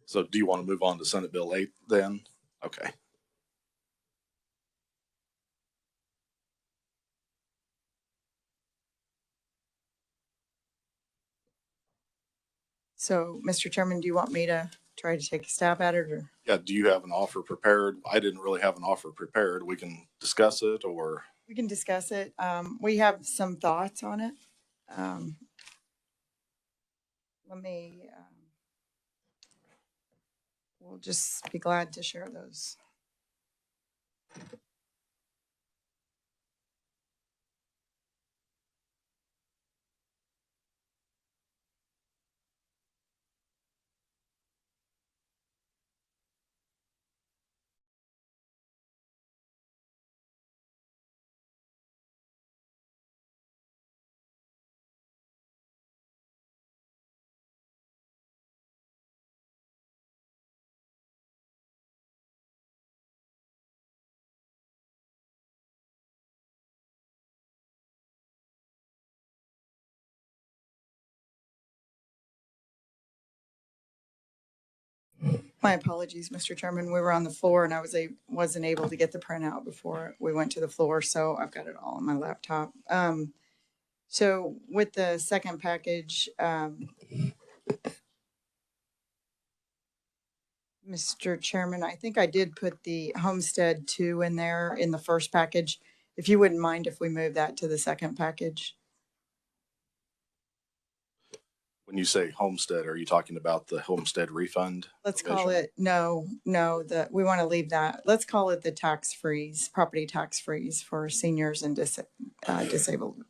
So do you want to move on to Senate Bill 8 then? Okay. So, Mr. Chairman, do you want me to try to take a stab at it, or? Yeah, do you have an offer prepared? I didn't really have an offer prepared. We can discuss it, or We can discuss it. We have some thoughts on it. Let me, we'll just be glad to share those. My apologies, Mr. Chairman. We were on the floor and I wasn't able to get the printout before we went to the floor, so I've got it all on my laptop. So with the second package, Mr. Chairman, I think I did put the Homestead 2 in there in the first package. If you wouldn't mind if we move that to the second package. when you say homestead, are you talking about the homestead refund? Let's call it, no, we want to leave that. Let's call it the tax freeze, property tax freeze for seniors and disabled.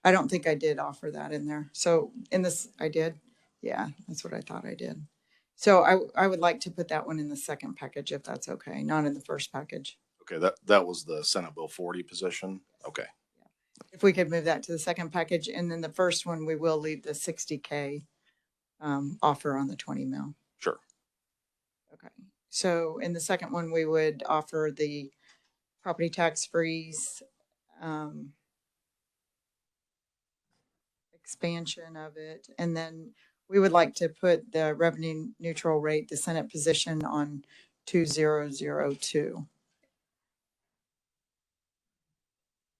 I don't think I did offer that in there. So in this, I did. Yeah, that's what I thought I did. So I would like to put that one in the second package if that's okay, not in the first package. Okay, that was the Senate Bill 40 position. Okay. If we could move that to the second package, and then the first one, we will leave the 60K offer on the 20 mil. Sure. Okay. So in the second one, we would offer the property tax freeze, expansion of it, and then we would like to put the revenue neutral rate, the Senate position, on 2002.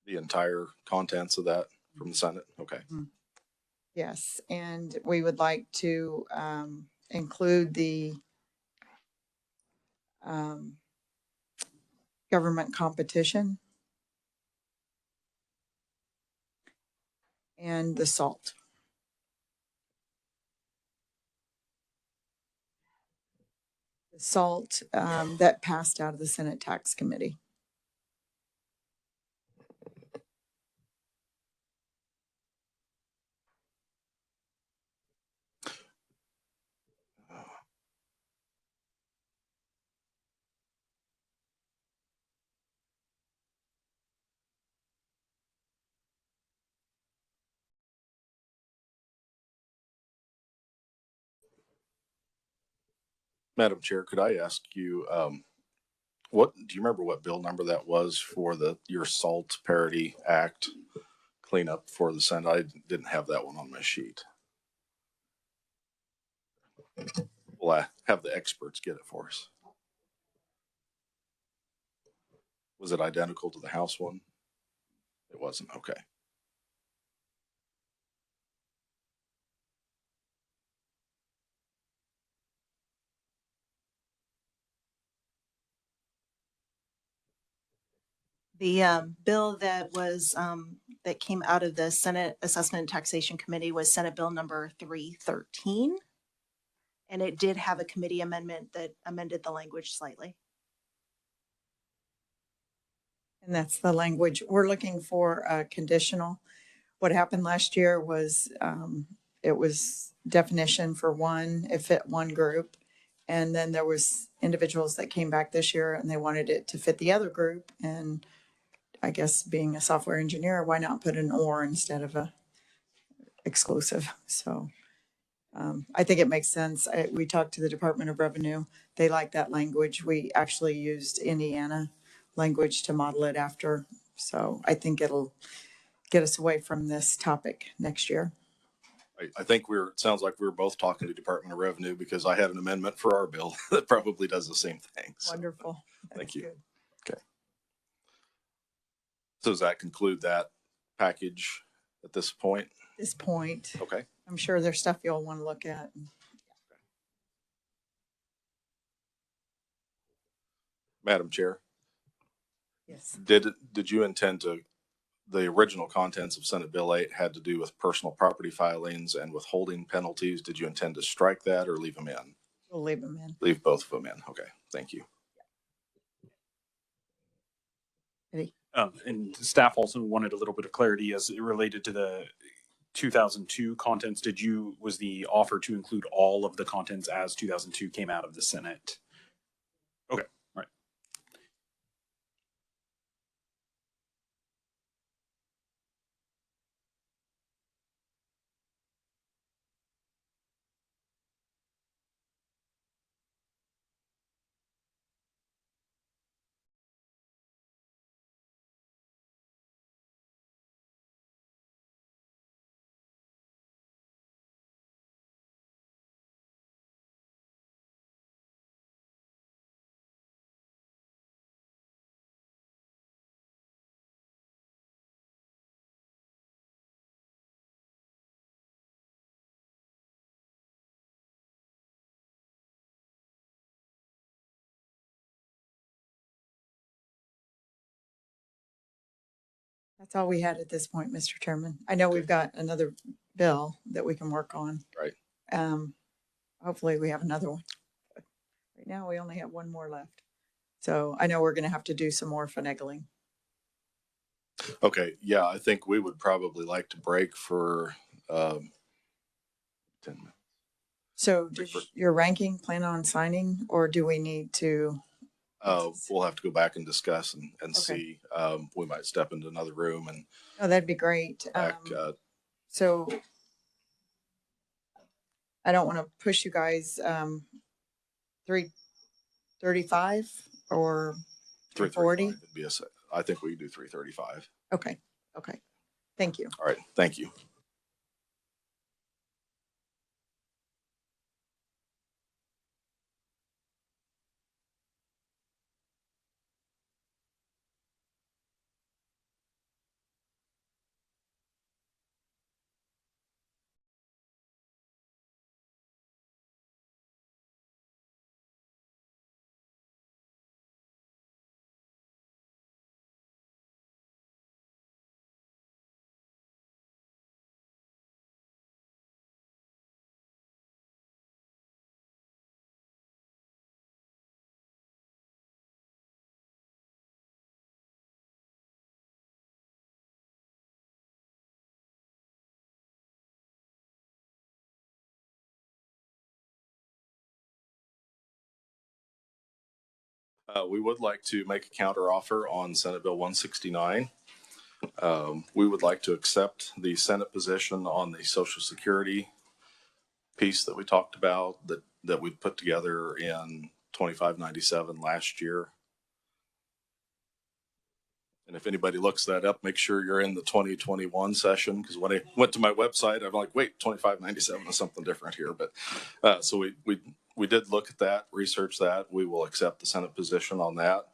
The entire contents of that from the Senate. Okay. Mm-hmm. Yes, and we would like to include the government competition and the SALT. The SALT that passed out of the Senate Tax Committee. Madam Chair, could I ask you, what do you remember what bill number that was for your SALT Parity Act cleanup for the Senate? I didn't have that one on my sheet. Well, I have the experts get it for us. Was it identical to the House one? It wasn't. Okay. The bill that was that came out of the Senate Assessment and Taxation Committee was Senate Bill number 313. And it did have a committee amendment that amended the language slightly. And that's the language we're looking for, conditional. What happened last year was it was definition for one, it fit one group. And then there was individuals that came back this year and they wanted it to fit the other group. And I guess being a software engineer, why not put an or instead of a exclusive? So I think it makes sense. We talked to the Department of Revenue. They like that language. We actually used Indiana language to model it after. So I think it'll get us away from this topic next year. I think it sounds like we were both talking to Department of Revenue because I had an amendment for our bill that probably does the same thing. So, Wonderful. thank That's you. good. Okay. So does that conclude that package at this point? At this point, Okay. I'm sure there's stuff you'll want to look at. Madam Chair, Yes. did you intend to, the original contents of Senate Bill 8 had to do with personal property filings and withholding penalties. Did you intend to strike that or leave them in? We'll leave them in. Leave both of them in. Okay. Thank you. Eddie? And staff also wanted a little bit of clarity as it related to the 2002 contents. Was the offer to include all of the contents as 2002 came out of the Senate? Okay, all right. That's all we had at this point, Mr. Chairman. I know we've got another bill that we can work on. Right. Hopefully we have another one. But right now we only have one more left. So I know we're going to have to do some more finagling. Okay. Yeah. I think we would probably like to break for 10 minutes. So does your ranking plan on signing, or do we need to? We'll have to go back and discuss and Okay. see. We might step into another room and Oh, that'd be great. back. So I don't want to push you guys 3:35 or 3:40. Would be I think we can do 3:35. Okay. Okay. Thank you. All right. Thank you. We would like to make a counter offer on Senate Bill 169. We would like to accept the Senate position on the Social Security piece that we talked about that we put together in 2597 last year. And if anybody looks that up, make sure you're in the 2021 session, because when I went to my website, I'm like, wait, 2597 is something different here. But so we did look at that, research that. We will accept the Senate position on that.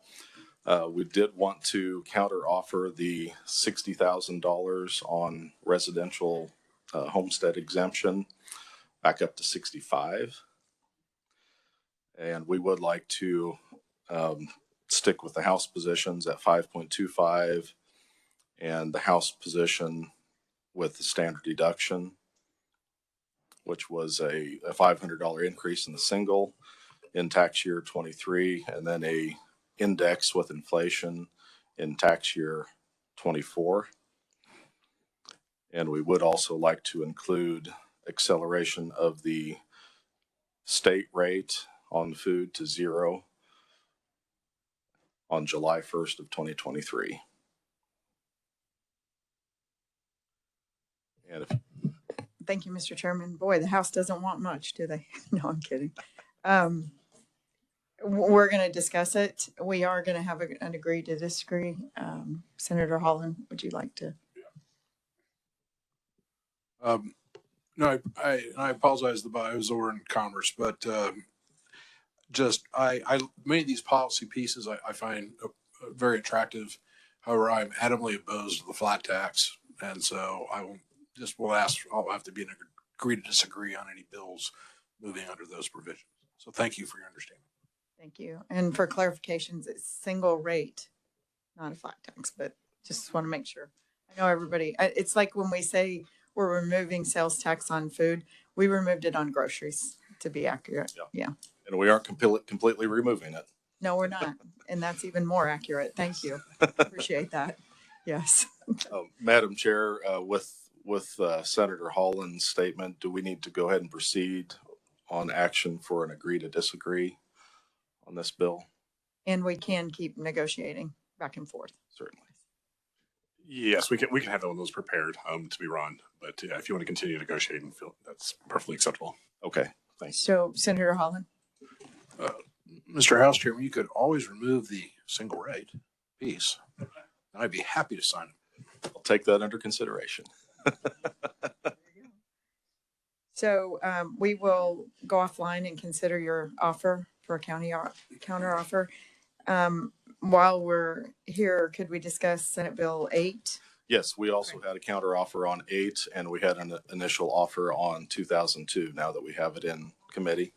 We did want to counter offer the $60,000 on residential homestead exemption back up to 65. And we would like to stick with the House positions at 5.25 and the House position with the standard deduction, which was a $500 increase in the single in tax year 23, and then a index with inflation in tax year 24. And we would also like to include acceleration of the state rate on food to 0 on July 1st of 2023. And if Thank you, Mr. Chairman. Boy, the House doesn't want much, do they? No, I'm kidding. We're going to discuss it. We are going to have an agree to disagree. Senator Holland, would you like to? No, I apologize that I was over in commerce, but many of these policy pieces I find very attractive. However, I'm adamantly opposed to the flat tax, and so will ask. I'll have to agree to disagree on any bills moving under those provisions. So thank you for your understanding. Thank you. And for clarifications, it's single rate, not a flat tax, but just want to make sure. I know everybody, it's like when we say we're removing sales tax on food, we removed it on groceries to be accurate. Yeah. And we aren't completely removing it. No, we're not. And that's even more accurate. Thank you. Appreciate that. Yes. Madam Chair, with Senator Holland's statement, do we need to go ahead and proceed on action for an agree to disagree on this bill? And we can keep negotiating back and forth. Certainly. Yes, we can have one of those prepared to be run. But if you want to continue negotiating, that's perfectly acceptable. Okay, thanks. So Senator Holland? Mr. House Chairman, you could always remove the single rate piece. I'd be happy to sign it. I'll take that under consideration. So we will go offline and consider your offer for a counter offer. While we're here, could we discuss Senate Bill 8? Yes, we also had a counter offer on 8, and we had an initial offer on 2002, now that we have it in committee.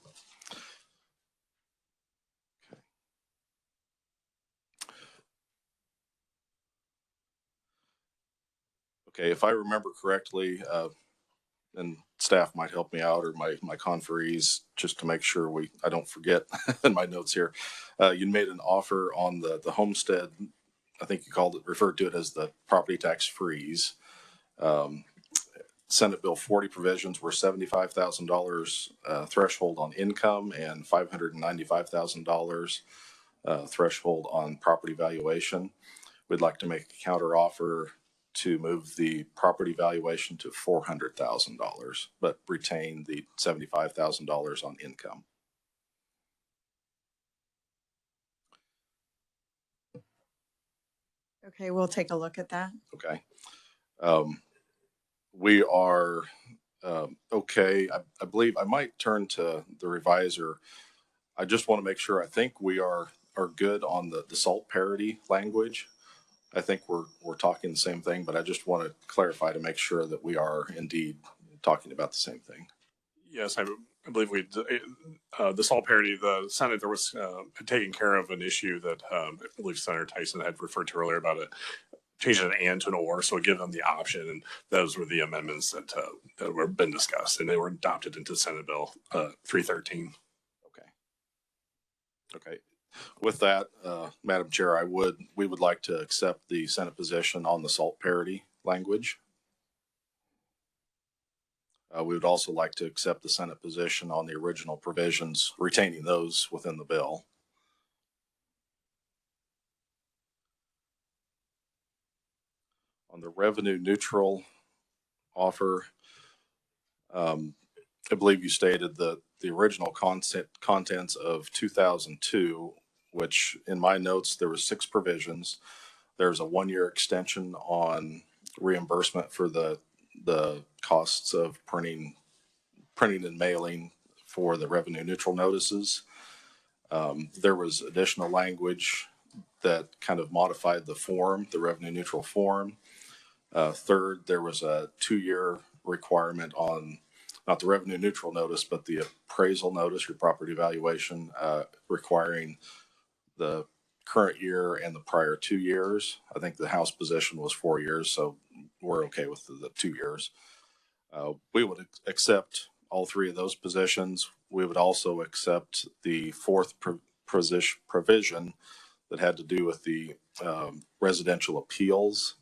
Okay, if I remember correctly, and staff might help me out, or my conferees, just to make sure I don't forget in my notes here. You made an offer on the homestead. I think you referred to it as the property tax freeze. Senate Bill 40 provisions were $75,000 threshold on income and $595,000 threshold on property valuation. We'd like to make a counter offer to move the property valuation to $400,000, but retain the $75,000 on income. Okay, we'll take a look at that. Okay. We are okay. I believe I might turn to the reviser. I just want to make sure. I think we are good on the SALT parity language. I think we're talking the same thing, but I just want to clarify to make sure that we are indeed talking about the same thing. Yes, I believe the SALT parity, the Senate, there was taking care of an issue that I believe Senator Tyson had referred to earlier about changing an and to an or, so give them the option, and those were the amendments that were been discussed, and they were adopted into Senate Bill 313. Okay. With that, Madam Chair, we would like to accept the Senate position on the SALT parity language. We would also like to accept the Senate position on the original provisions, retaining those within the bill. On the revenue neutral offer, I believe you stated that the original contents of 2002, which in my notes, there were 6 provisions. There's a 1-year extension on reimbursement for the costs of printing and mailing for the revenue neutral notices. There was additional language that kind of modified the form, the revenue neutral form. Third, there was a 2-year requirement on not the revenue neutral notice, but the appraisal notice, your property valuation, requiring the current year and the prior 2 years. I think the House position was 4 years, so we're okay with the 2 years. We would accept all 3 of those positions. We would also accept the 4th provision that had to do with the residential appeals.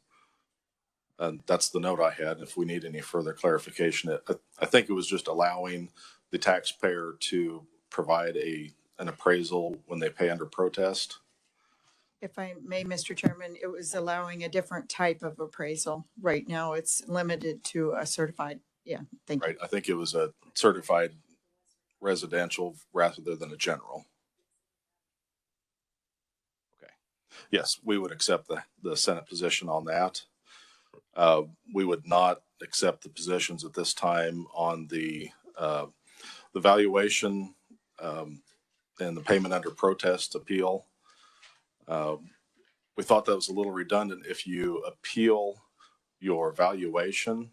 And that's the note I had. If we need any further clarification, I think it was just allowing the taxpayer to provide an appraisal when they pay under protest. If I may, Mr. Chairman, it was allowing a different type of appraisal. Right now, it's limited to a certified. Yeah, thank you. Right. I think it was a certified residential rather than a general. Okay. Yes, we would accept the Senate position on that. We would not accept the positions at this time on the valuation and the payment under protest appeal. We thought that was a little redundant. If you appeal your valuation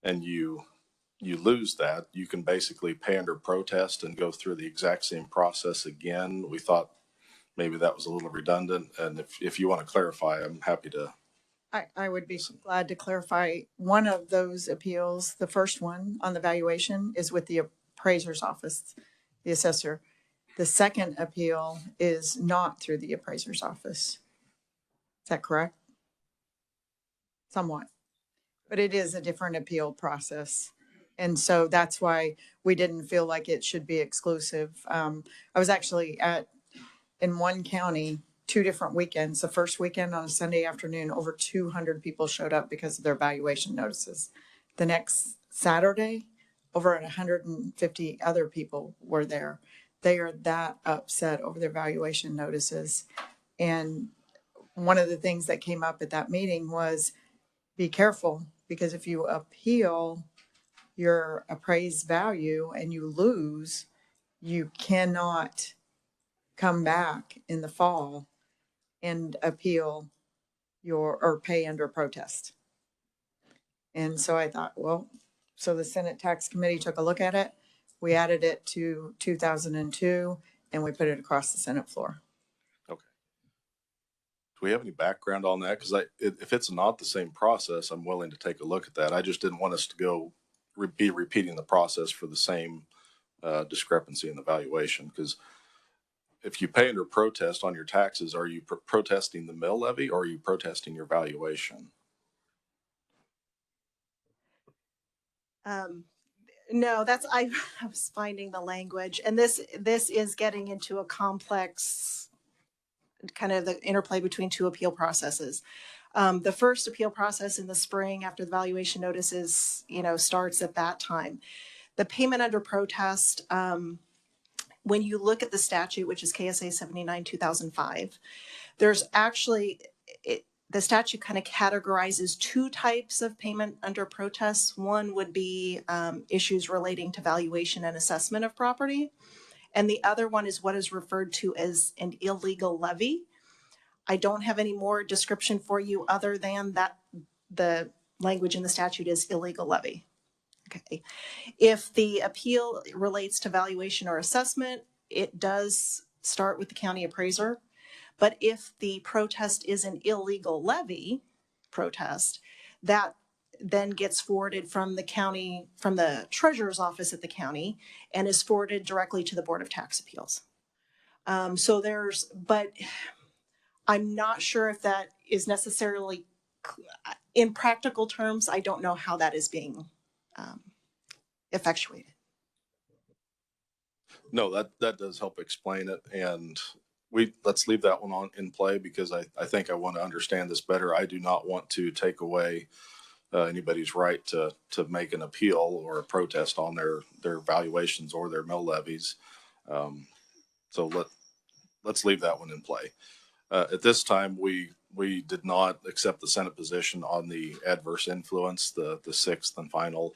and you lose that, you can basically pay under protest and go through the exact same process again. We thought maybe that was a little redundant, and if you want to clarify, I'm happy to. I would be glad to clarify. One of those appeals, the first one on the valuation, is with the appraiser's office, the assessor. The second appeal is not through the appraiser's office. Is that correct? Somewhat. But it is a different appeal process. And so that's why we didn't feel like it should be exclusive. I was actually in one county 2 different weekends. The first weekend on a Sunday afternoon, over 200 people showed up because of their valuation notices. The next Saturday, over 150 other people were there. They are that upset over their valuation notices. And one of the things that came up at that meeting was be careful, because if you appeal your appraised value and you lose, you cannot come back in the fall and appeal or pay under protest. And so I thought, well, so the Senate Tax Committee took a look at it. We added it to 2002 and we put it across the Senate floor. Okay. Do we have any background on that? Because if it's not the same process, I'm willing to take a look at that. I just didn't want us to go be repeating the process for the same discrepancy in the valuation. Because if you pay under protest on your taxes, are you protesting the mill levy or are you protesting your valuation? No, I was finding the language, and this is getting into a complex kind of the interplay between 2 appeal processes. The first appeal process in the spring after the valuation notices, starts at that time. The payment under protest, when you look at the statute, which is KSA 79/2005, there's actually the statute kind of categorizes 2 types of payment under protest. One would be issues relating to valuation and assessment of property. And the other one is what is referred to as an illegal levy. I don't have any more description for you other than that the language in the statute is illegal levy. Okay. If the appeal relates to valuation or assessment, it does start with the county appraiser. But if the protest is an illegal levy protest, that then gets forwarded from the county, from the treasurer's office at the county, and is forwarded directly to the Board of Tax Appeals. But I'm not sure if that is necessarily, in practical terms, I don't know how that is being effectuated. No, that does help explain it. And let's leave that one in play because I think I want to understand this better. I do not want to take away anybody's right to make an appeal or a protest on their valuations or their mill levies. So let's leave that one in play. At this time, we did not accept the Senate position on the adverse influence, the 6th and final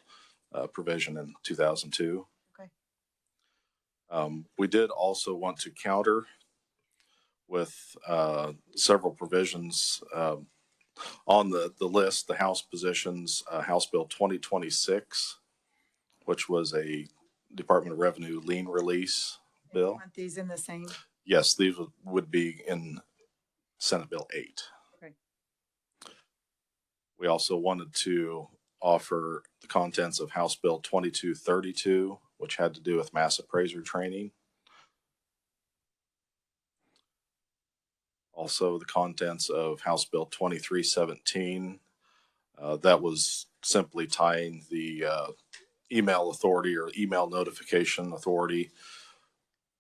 provision in 2002. Okay. We did also want to counter with several provisions on the list, the House positions, House Bill 2026, which was a Department of Revenue lien release bill. Want these in the same? Yes, these would be in Senate Bill 8. Okay. We also wanted to offer the contents of House Bill 2232, which had to do with mass appraiser training. Also, the contents of House Bill 2317. That was simply tying the email authority or email notification authority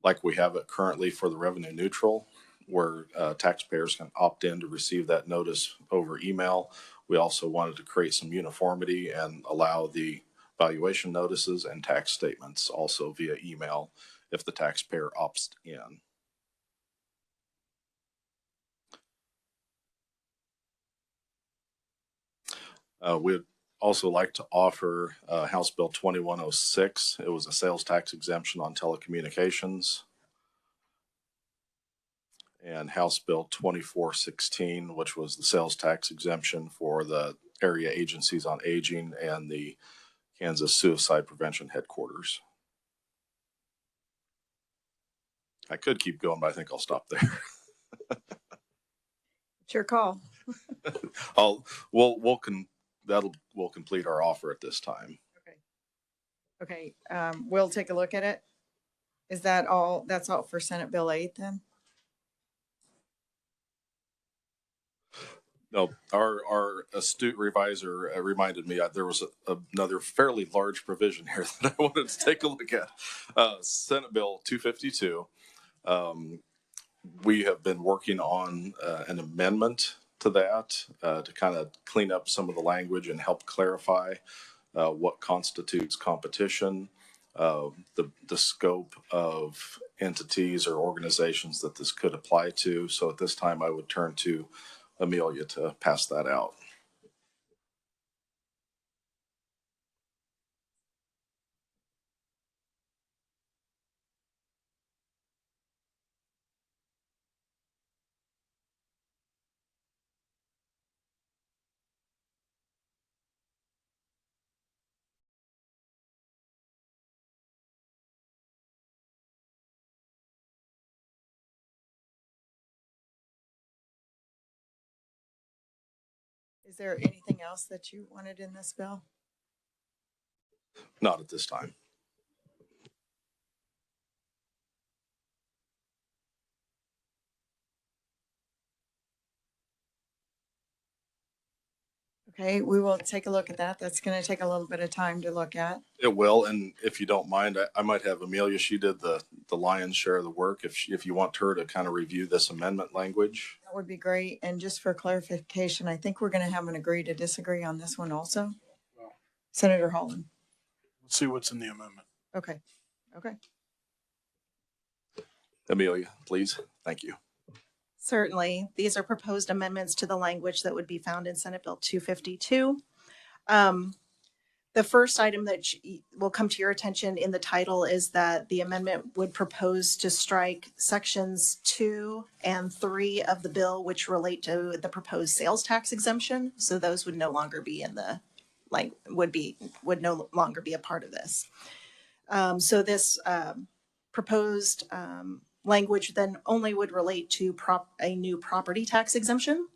like we have it currently for the revenue neutral, where taxpayers can opt in to receive that notice over email. We also wanted to create some uniformity and allow the valuation notices and tax statements also via email if the taxpayer opts in. We also like to offer House Bill 2106. It was a sales tax exemption on telecommunications. And House Bill 2416, which was the sales tax exemption for the area agencies on aging and the Kansas Suicide Prevention Headquarters. I could keep going, but I think I'll stop there. It's your call. We'll complete our offer at this time. Okay. We'll take a look at it. Is that all? That's all for Senate Bill 8 then? No, our astute reviser reminded me there was another fairly large provision here that I wanted to take a look at. Senate Bill 252. We have been working on an amendment to that to kind of clean up some of the language and help clarify what constitutes competition, the scope of entities or organizations that this could apply to. So at this time, I would turn to Amelia to pass that out. Is there anything else that you wanted in this bill? Not at this time. Okay, we will take a look at that. That's going to take a little bit of time to look at. It will, and if you don't mind, I might have Amelia. She did the lion's share of the work. If you want her to kind of review this amendment language, That would be great. And just for clarification, I think we're going to have an agree to disagree on this one also. Well, Senator Holland. let's see what's in the amendment. Okay. Amelia, please. Thank you. Certainly, these are proposed amendments to the language that would be found in Senate Bill 252. The first item that will come to your attention in the title is that the amendment would propose to strike sections 2 and 3 of the bill, which relate to the proposed sales tax exemption. So those would no longer be in the would no longer be a part of this. So this proposed language then only would relate to a new property tax exemption.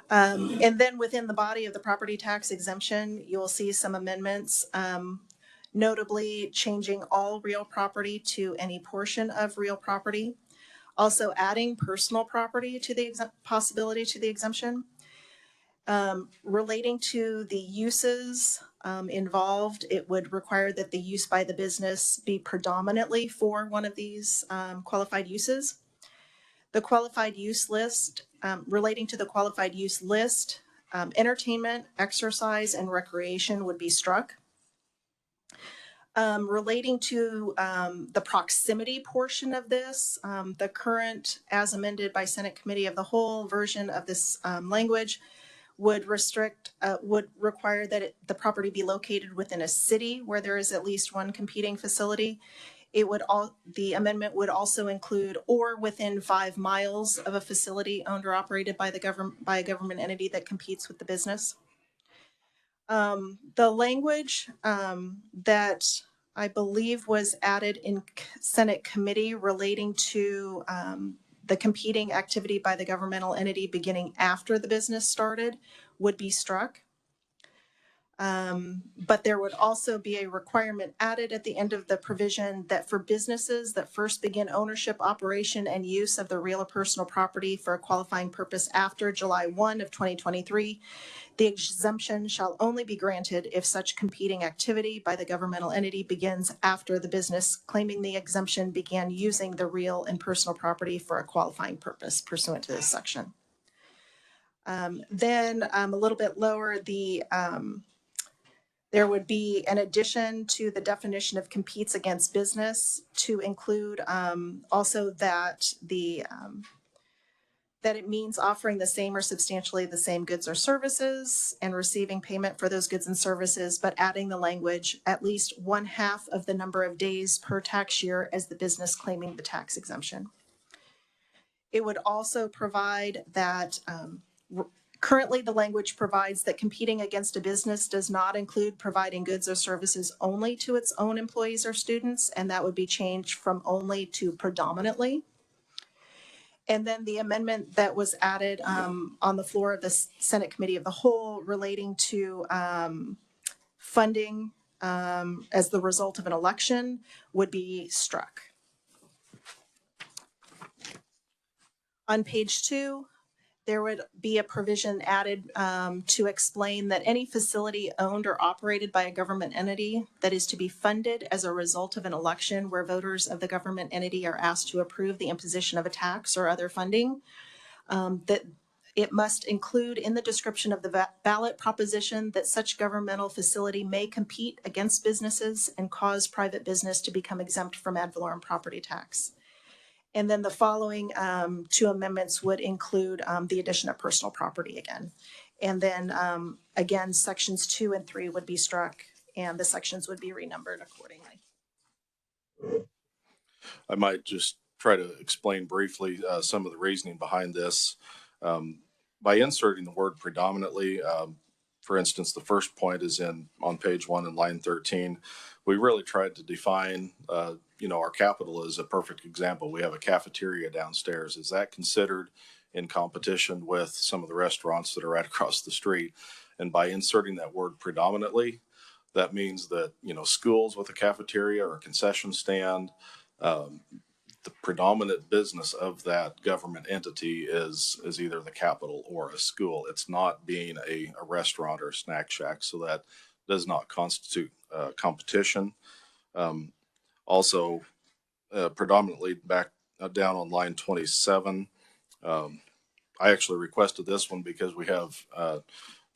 And then within the body of the property tax exemption, you'll see some amendments, notably changing all real property to any portion of real property. Also adding personal property to the possibility to the exemption. Relating to the uses involved, it would require that the use by the business be predominantly for one of these qualified uses. The qualified use list, relating to the qualified use list, entertainment, exercise, and recreation would be struck. Relating to the proximity portion of this, the current, as amended by Senate Committee of the Whole version of this language would require that the property be located within a city where there is at least one competing facility. The amendment would also include or within 5 miles of a facility owned or operated by a government entity that competes with the business. The language that I believe was added in Senate committee relating to the competing activity by the governmental entity beginning after the business started would be struck. But there would also be a requirement added at the end of the provision that for businesses that first begin ownership, operation, and use of the real or personal property for a qualifying purpose after July 1 of 2023, the exemption shall only be granted if such competing activity by the governmental entity begins after the business claiming the exemption began using the real and personal property for a qualifying purpose pursuant to this section. Then a little bit lower, there would be an addition to the definition of competes against business to include also that that it means offering the same or substantially the same goods or services and receiving payment for those goods and services, but adding the language at least 1/2 of the number of days per tax year as the business claiming the tax exemption. It would also provide that currently the language provides that competing against a business does not include providing goods or services only to its own employees or students, and that would be changed from only to predominantly. And then the amendment that was added on the floor of the Senate Committee of the Whole relating to funding as the result of an election would be struck. On page 2, there would be a provision added to explain that any facility owned or operated by a government entity that is to be funded as a result of an election where voters of the government entity are asked to approve the imposition of a tax or other funding, that it must include in the description of the ballot proposition that such governmental facility may compete against businesses and cause private business to become exempt from ad valorem property tax. And then the following 2 amendments would include the addition of personal property again. And then again, sections 2 and 3 would be struck and the sections would be renumbered accordingly. I might just try to explain briefly some of the reasoning behind this. By inserting the word predominantly, for instance, the first point is on page 1 in line 13. We really tried to define, our capital is a perfect example. We have a cafeteria downstairs. Is that considered in competition with some of the restaurants that are right across the street? And by inserting that word predominantly, that means that, schools with a cafeteria or a concession stand, the predominant business of that government entity is either the capital or a school. It's not being a restaurant or a snack shack, so that does not constitute competition. Also, predominantly back down on line 27, I actually requested this one because we have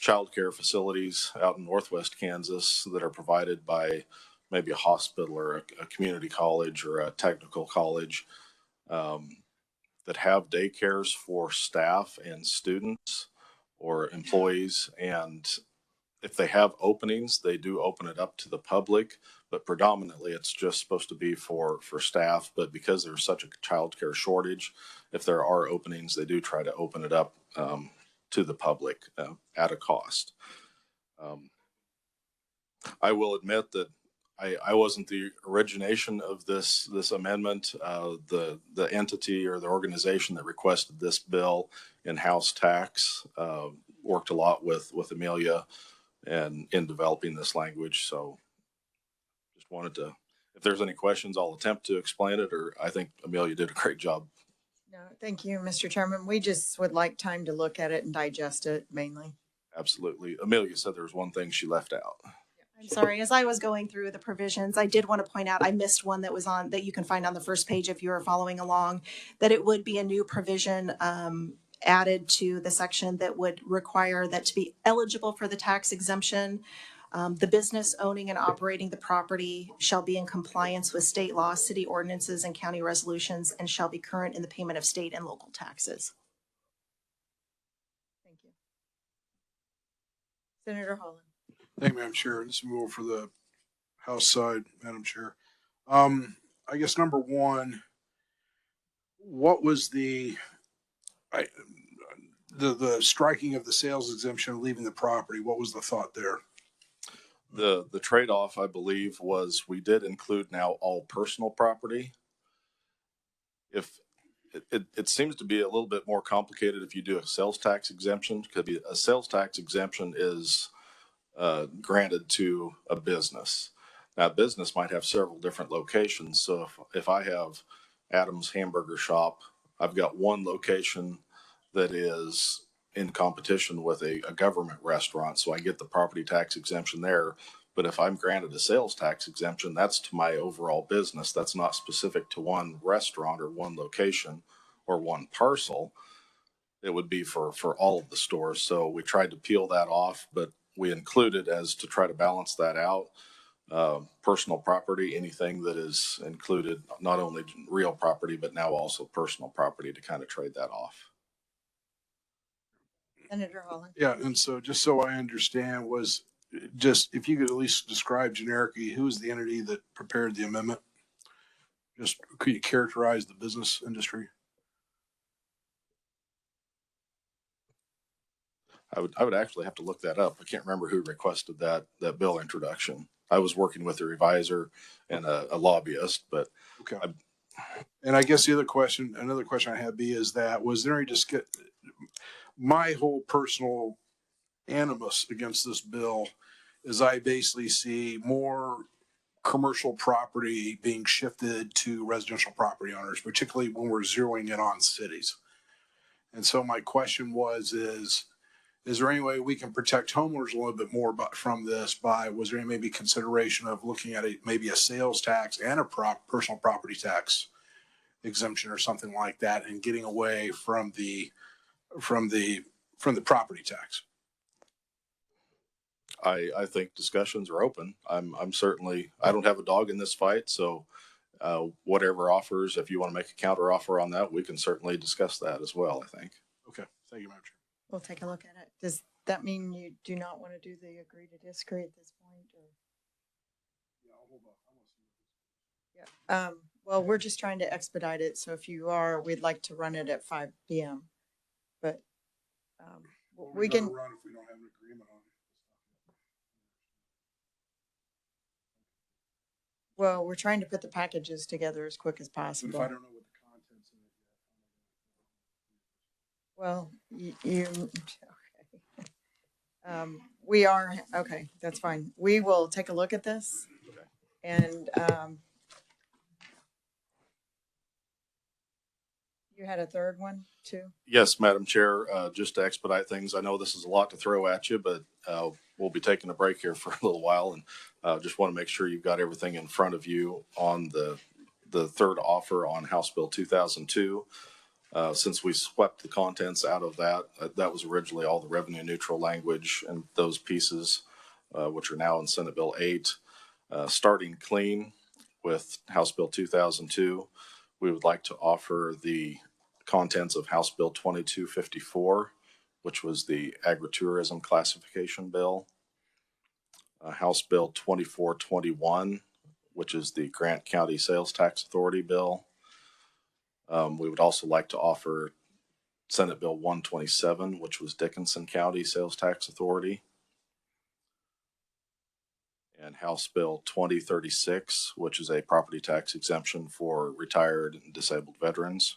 childcare facilities out in Northwest Kansas that are provided by maybe a hospital or a community college or a technical college that have daycares for staff and students or employees. And if they have openings, they do open it up to the public, but predominantly it's just supposed to be for staff. But because there's such a childcare shortage, if there are openings, they do try to open it up to the public at a cost. I will admit that I wasn't the origination of this amendment. The entity or the organization that requested this bill in House Tax worked a lot with Amelia and in developing this language. So just wanted to, if there's any questions, I'll attempt to explain it, or I think Amelia did a great job. No, thank you, Mr. Chairman. We just would like time to look at it and digest it mainly. Absolutely. Amelia said there was one thing she left out. I'm sorry, as I was going through the provisions, I did want to point out, I missed one that was on, that you can find on the first page if you were following along, that it would be a new provision added to the section that would require that to be eligible for the tax exemption. The business owning and operating the property shall be in compliance with state law, city ordinances, and county resolutions, and shall be current in the payment of state and local taxes. Thank you. Senator Holland. Thank you, Madam Chair. This is more for the House side, Madam Chair. I guess number one, what was the striking of the sales exemption, leaving the property? What was the thought there? The trade-off, I believe, was we did include now all personal property. If it seems to be a little bit more complicated if you do a sales tax exemption, because a sales tax exemption is granted to a business. Now, a business might have several different locations. So if I have Adam's Hamburger Shop, I've got one location that is in competition with a government restaurant, so I get the property tax exemption there. But if I'm granted a sales tax exemption, that's to my overall business. That's not specific to one restaurant or one location or one parcel. It would be for all of the stores. So we tried to peel that off, but we included, as to try to balance that out, personal property, anything that is included, not only real property, but now also personal property, to kind of trade that off. Senator Holland. Yeah, and so just so I understand, was just if you could at least describe generically who is the entity that prepared the amendment? Just could you characterize the business industry? I would actually have to look that up. I can't remember who requested that bill introduction. I was working with a reviser and a lobbyist, but Okay. And I guess another question I have is that was there any my whole personal animus against this bill is I basically see more commercial property being shifted to residential property owners, particularly when we're zeroing in on cities. And so my question is there any way we can protect homeowners a little bit more from this was there any maybe consideration of looking at maybe a sales tax and a personal property tax exemption or something like that and getting away from the property tax? I think discussions are open. I'm certainly, I don't have a dog in this fight. So whatever offers, if you want to make a counter offer on that, we can certainly discuss that as well, I think. Okay. Thank you, Madam Chair. We'll take a look at it. Does that mean you do not want to do the agree to disagree at this point? Or? Yeah, I'll hold on. Yeah. Well, we're just trying to expedite it. So if you are, we'd like to run it at 5 p.m. But we can run if we don't have an agreement on it. Well, we're trying to put the packages together as quick as But possible. if I don't know what the content's in it yet, Well, okay. We are, okay, that's fine. We will take a look at this. Okay. And you had a third one too? Yes, Madam Chair, just to expedite things, I know this is a lot to throw at you, but we'll be taking a break here for a little while and just want to make sure you've got everything in front of you on the third offer on House Bill 2002. Since we swept the contents out of that, that was originally all the revenue neutral language and those pieces, which are now in Senate Bill 8. Starting clean with House Bill 2002, we would like to offer the contents of House Bill 2254, which was the agritourism classification bill. House Bill 2421, which is the Grant County Sales Tax Authority bill. We would also like to offer Senate Bill 127, which was Dickinson County Sales Tax Authority. And House Bill 2036, which is a property tax exemption for retired and disabled veterans.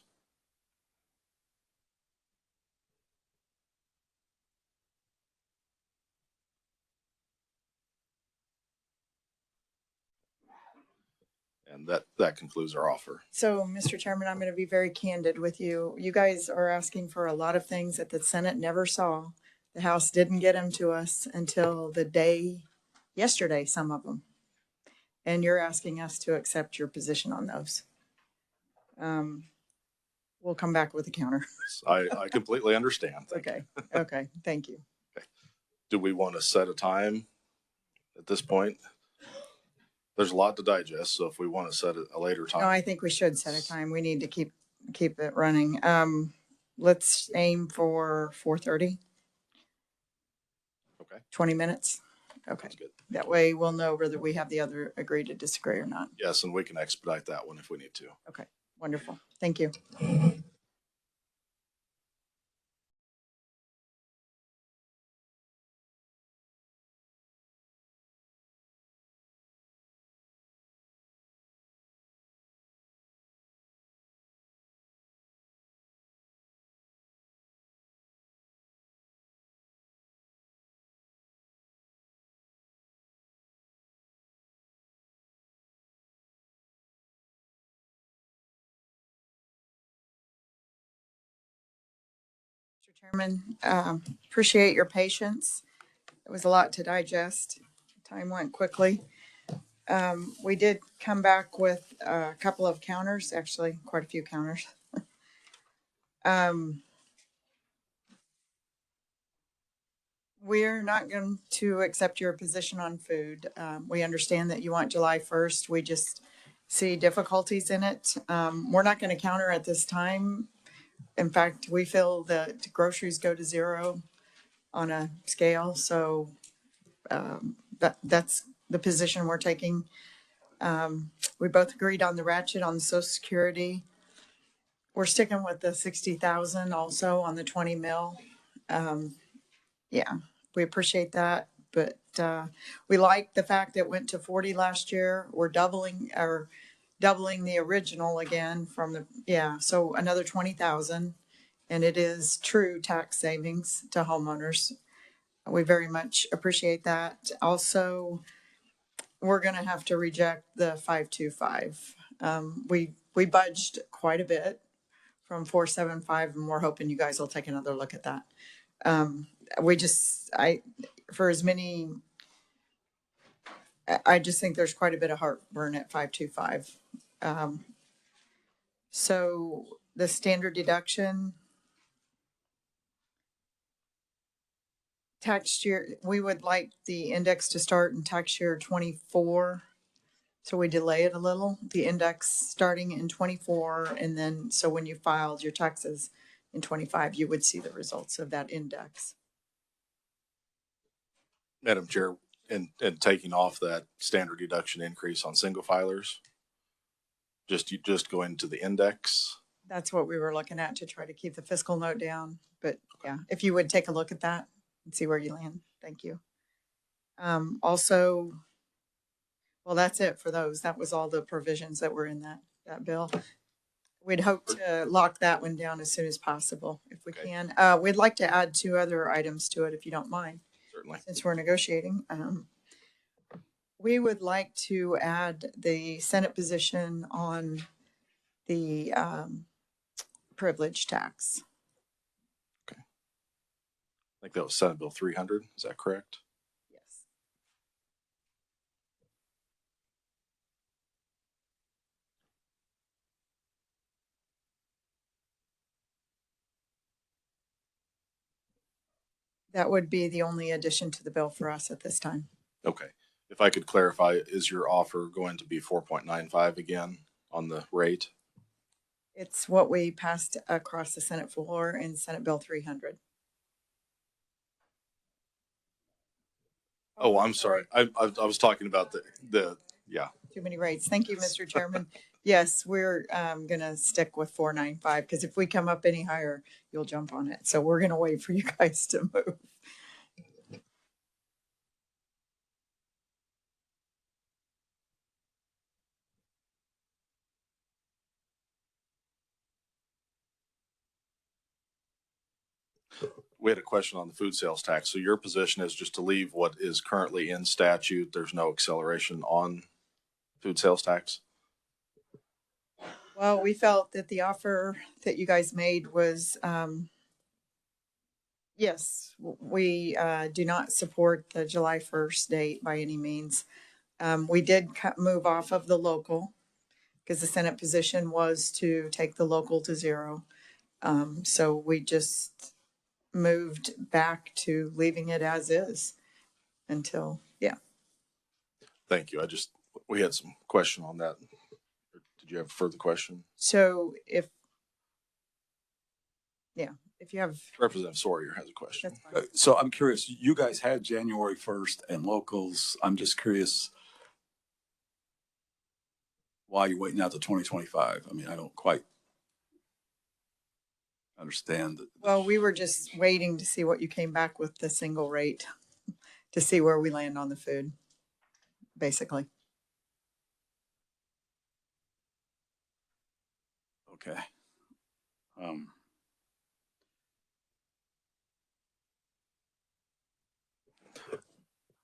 And that concludes our offer. So, Mr. Chairman, I'm going to be very candid with you. You guys are asking for a lot of things that the Senate never saw. The House didn't get them to us until the day yesterday, some of them. And you're asking us to accept your position on those. We'll come back with a counter. I completely understand. Okay. Okay. Thank you. Okay. Do we want to set a time at this point? There's a lot to digest, so if we want to set a later time. No, I think we should set a time. We need to keep it running. Let's aim for 4:30. Okay. 20 minutes. Okay. That's good. That way we'll know whether we have the other agree to disagree or not. Yes, and we can expedite that one if we need to. Okay. Wonderful. Thank you. Mr. Chairman, appreciate your patience. It was a lot to digest. Time went quickly. We did come back with a couple of counters, actually quite a few counters. We're not going to accept your position on food. We understand that you want July 1st. We just see difficulties in it. We're not going to counter at this time. In fact, we feel that groceries go to zero on a scale. So that's the position we're taking. We both agreed on the ratchet on the Social Security. We're sticking with the 60,000 also on the 20 mil. Yeah, we appreciate that, but we like the fact that it went to 40 last year. We're doubling the original again from so another 20,000, and it is true tax savings to homeowners. We very much appreciate that. Also, we're going to have to reject the 525. We budged quite a bit from 475, and we're hoping you guys will take another look at that. For as many, I just think there's quite a bit of heartburn at 525. So the standard deduction tax year, we would like the index to start in tax year 24. So we delay it a little, the index starting in 24. And then, so when you filed your taxes in 25, you would see the results of that index. Madam Chair, and taking off that standard deduction increase on single filers, you just go into the index. That's what we were looking at to try to keep the fiscal note down. But yeah, if you would take a look at that and see where you land. Thank you. Also, well, that's it for those. That was all the provisions that were in that bill. We'd hope to lock that one down as soon as possible if we can. We'd like to add 2 other items to it if you don't mind. Certainly. Since we're negotiating. We would like to add the Senate position on the privilege tax. Okay. I think that was Senate Bill 300. Is that correct? Yes. That would be the only addition to the bill for us at this time. Okay. If I could clarify, is your offer going to be 4.95 again on the rate? It's what we passed across the Senate floor in Senate Bill 300. Oh, I'm sorry. I was talking about the Too many rates. Thank you, Mr. Chairman. Yes, we're going to stick with 495 because if we come up any higher, you'll jump on it. So we're going to wait for you guys to move. We had a question on the food sales tax. So your position is just to leave what is currently in statute. There's no acceleration on food sales tax? Well, we felt that the offer that you guys made was, yes, we do not support the July 1st date by any means. We did move off of the local because the Senate position was to take the local to 0. So we just moved back to leaving it as is until, Thank you. We had some question on that. Did you have a further question? So if you have, Representative Sawyer has a question. that's fine. So I'm curious, you guys had January 1st and locals. I'm just curious why you're waiting out to 2025. I mean, I don't quite understand. Well, we were just waiting to see what you came back with the single rate to see where we land on the food, basically. Okay.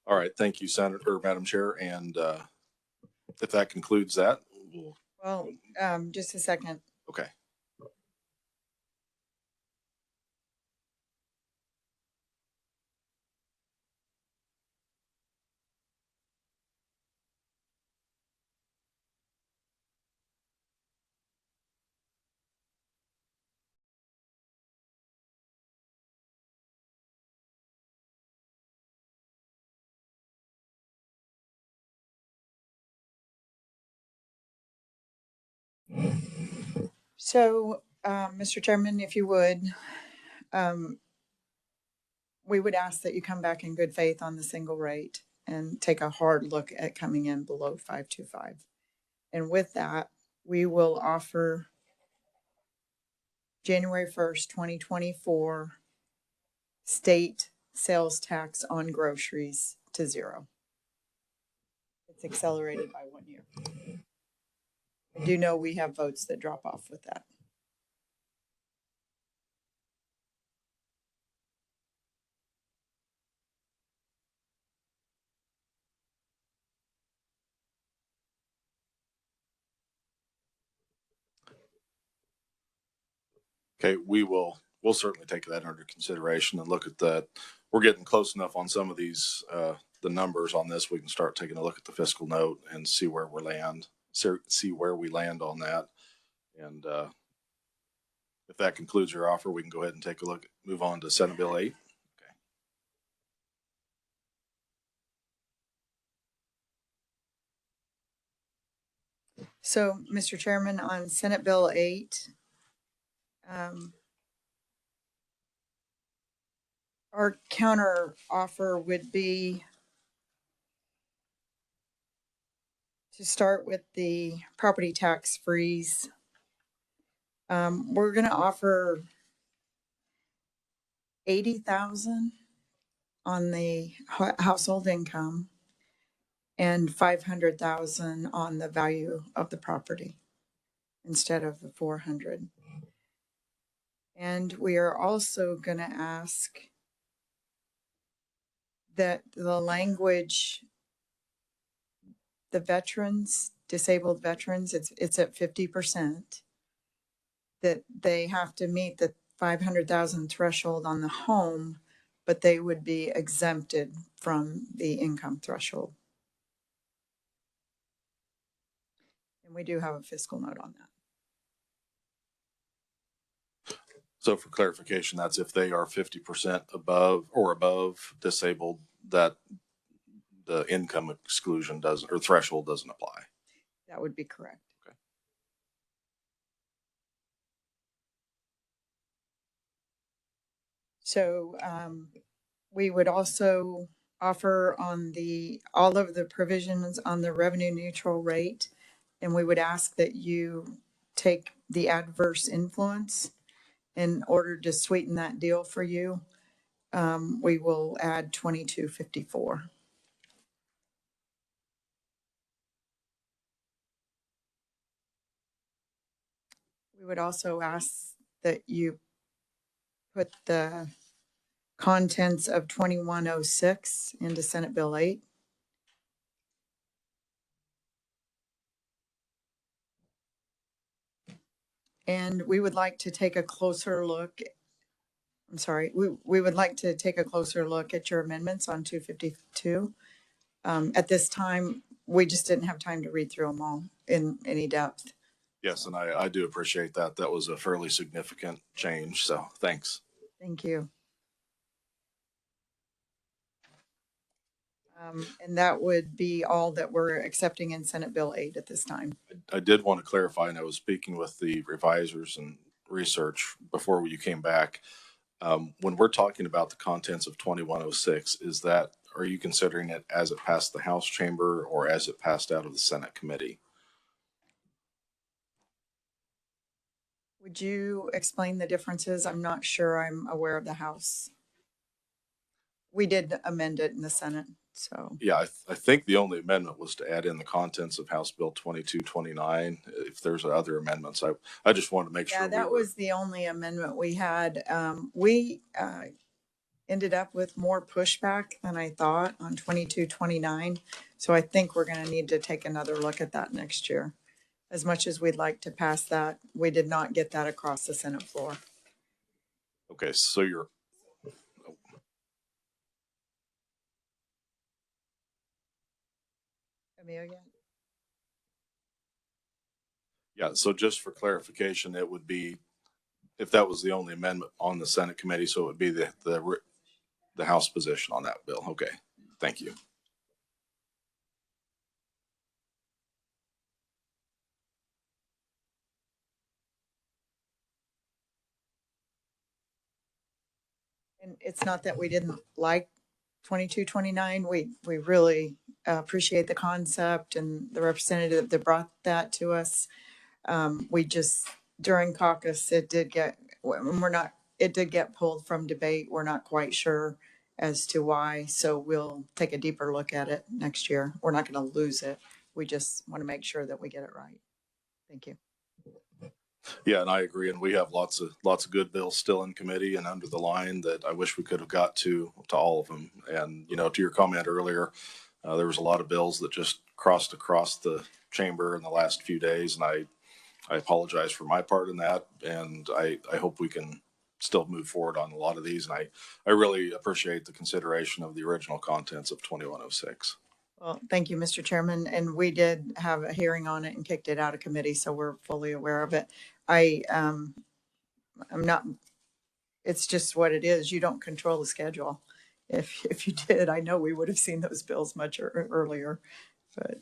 All right. Thank you, Senator, Madam Chair. And if that concludes that, Well, just a second. Okay. So, Mr. Chairman, if you would, we would ask that you come back in good faith on the single rate and take a hard look at coming in below 525. And with that, we will offer January 1st, 2024 state sales tax on groceries to 0. It's accelerated by 1 year. I do know we have votes that drop off with that. Okay, we'll certainly take that under consideration and look at that. We're getting close enough on some of these, the numbers on this. We can start taking a look at the fiscal note and see where we land on that. And if that concludes your offer, we can go ahead and take a look, move on to Senate Bill 8. So, Mr. Chairman, on Senate Bill 8, our counter offer would be to start with the property tax freeze. We're going to offer 80,000 on the household income and 500,000 on the value of the property instead of the 400. And we are also going to ask that the language, the veterans, disabled veterans, it's at 50%, that they have to meet the 500,000 threshold on the home, but they would be exempted from the income threshold. And we do have a fiscal note on that. So for clarification, that's if they are 50% above disabled, that the income exclusion doesn't, or threshold doesn't apply. That would be correct. Okay. So we would also offer on all of the provisions on the revenue neutral rate, and we would ask that you take the adverse influence in order to sweeten that deal for you. We will add 2254. We would also ask that you put the contents of 2106 into Senate Bill 8. And we would like to take a closer look. We would like to take a closer look at your amendments on 252. At this time, we just didn't have time to read through them all in any depth. Yes, and I do appreciate that. That was a fairly significant change, so thanks. Thank you. And that would be all that we're accepting in Senate Bill 8 at this time. I did want to clarify, and I was speaking with the revisers and research before you came back. When we're talking about the contents of 2106, are you considering it as it passed the House chamber or as it passed out of the Senate committee? Would you explain the differences? I'm not sure I'm aware of the House. We did amend it in the Senate, so. Yeah, I think the only amendment was to add in the contents of House Bill 2229. If there's other amendments, I just wanted to make sure. Yeah, that was the only amendment we had. We ended up with more pushback than I thought on 2229. So I think we're going to need to take another look at that next year. As much as we'd like to pass that, we did not get that across the Senate floor. Okay, so you're. Amelia? Yeah, so just for clarification, it would be, if that was the only amendment on the Senate committee, so it would be the House position on that bill. Okay, thank you. And it's not that we didn't like 2229. We really appreciate the concept and the representative that brought that to us. We just, during caucus, it did get pulled from debate. We're not quite sure as to why, so we'll take a deeper look at it next year. We're not going to lose it. We just want to make sure that we get it right. Thank you. Yeah, and I agree. And we have lots of good bills still in committee and under the line that I wish we could have got to all of them. And, you know, to your comment earlier, there was a lot of bills that just crossed across the chamber in the last few days. And I apologize for my part in that. And I hope we can still move forward on a lot of these. And I really appreciate the consideration of the original contents of 2106. Well, thank you, Mr. Chairman. And we did have a hearing on it and kicked it out of committee, so we're fully aware of it. I'm not, it's just what it is. You don't control the schedule. If you did, I know we would have seen those bills much earlier. But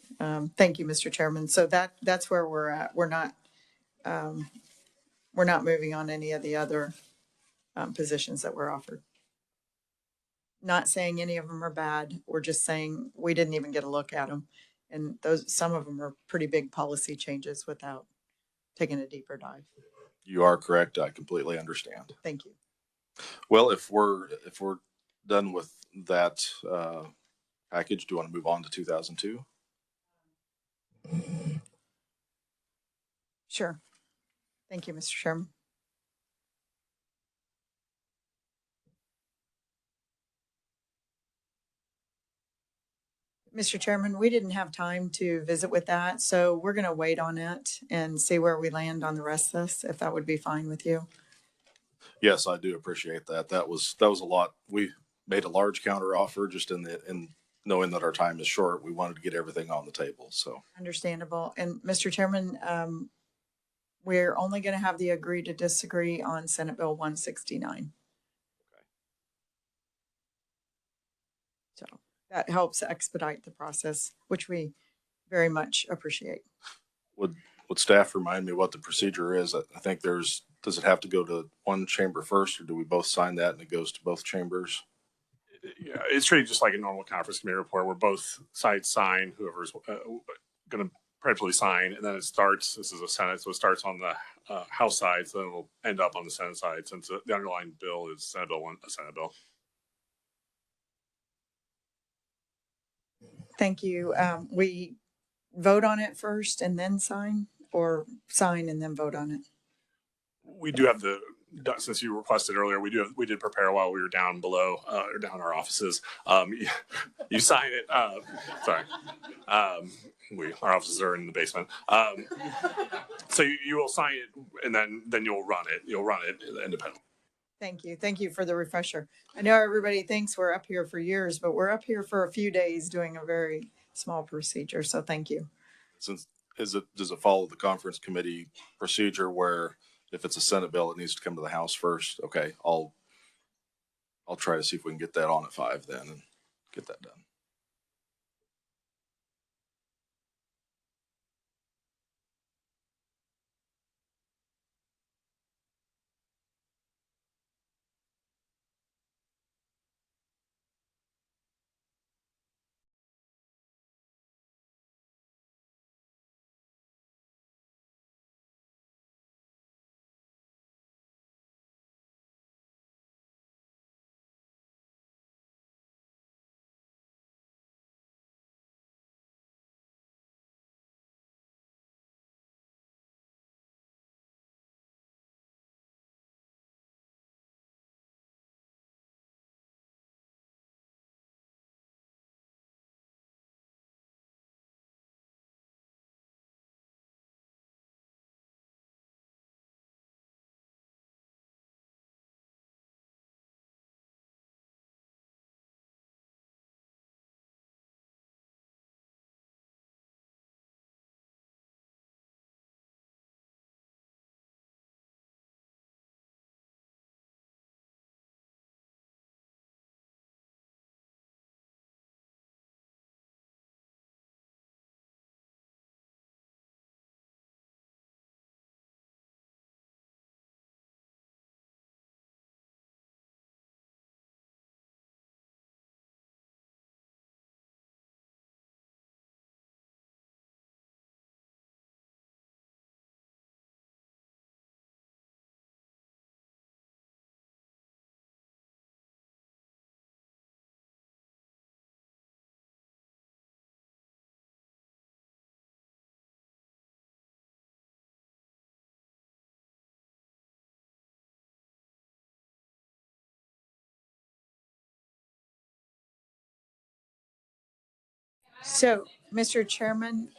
thank you, Mr. Chairman. So that's where we're at. We're not moving on any of the other positions that were offered. Not saying any of them are bad. We're just saying we didn't even get a look at them. And some of them are pretty big policy changes without taking a deeper dive. You are correct. I completely understand. Thank you. Well, if we're done with that package, do you want to move on to 2002? Sure. Thank you, Mr. Chairman. Mr. Chairman, we didn't have time to visit with that, so we're going to wait on it and see where we land on the rest of this, if that would be fine with you. Yes, I do appreciate that. That was a lot. We made a large counter offer just in knowing that our time is short. We wanted to get everything on the table. So Understandable. And Mr. Chairman, we're only going to have the agree to disagree on Senate Bill 169. Okay. So that helps expedite the process, which we very much appreciate. Would staff remind me what the procedure is? I think does it have to go to one chamber first, or do we both sign that and it goes to both chambers? Yeah, it's treated just like a normal conference committee report where both sides sign, whoever's going to preferably sign, and then it starts. This is a Senate, so it starts on the House side, so then it will end up on the Senate side since the underlying bill is Senate Bill 1, a Senate bill. Thank you. We vote on it first and then sign, or sign and then vote on it? We do have since you requested earlier, we did prepare while we were down below or down our offices. You sign it. Sorry. Our offices are in the basement. So you will sign it and then you'll run it. You'll run it independently. Thank you. Thank you for the refresher. I know everybody thinks we're up here for years, but we're up here for a few days doing a very small procedure. So thank you. Does it follow the conference committee procedure where if it's a Senate bill, it needs to come to the House first? Okay, I'll try to see if we can get that on at 5 then and get that done. So, Mr. Chairman,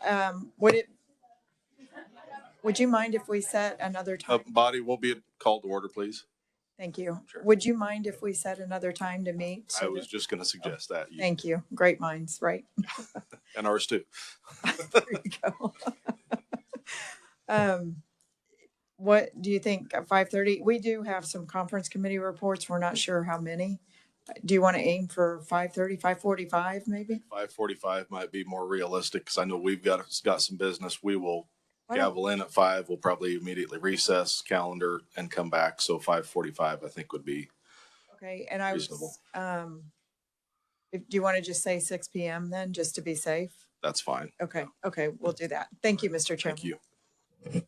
would you mind if we set another time? Body will be called to order, please. Thank you. Sure. Would you mind if we set another time to meet? I was just going to suggest that. Thank you. Great minds, right? And ours too. There you go. What do you think at 5:30? We do have some conference committee reports. We're not sure how many. Do you want to aim for 5:30, 5:45 maybe? 5:45 might be more realistic because I know we've got some business. We will Why don't- gavel in at 5. We'll probably immediately recess calendar and come back. So 5:45 I think would be Okay, and I reasonable. was, do you want to just say 6 p.m. then, just to be safe? That's fine. Okay, we'll do that. Thank you, Mr. Chairman. Thank you.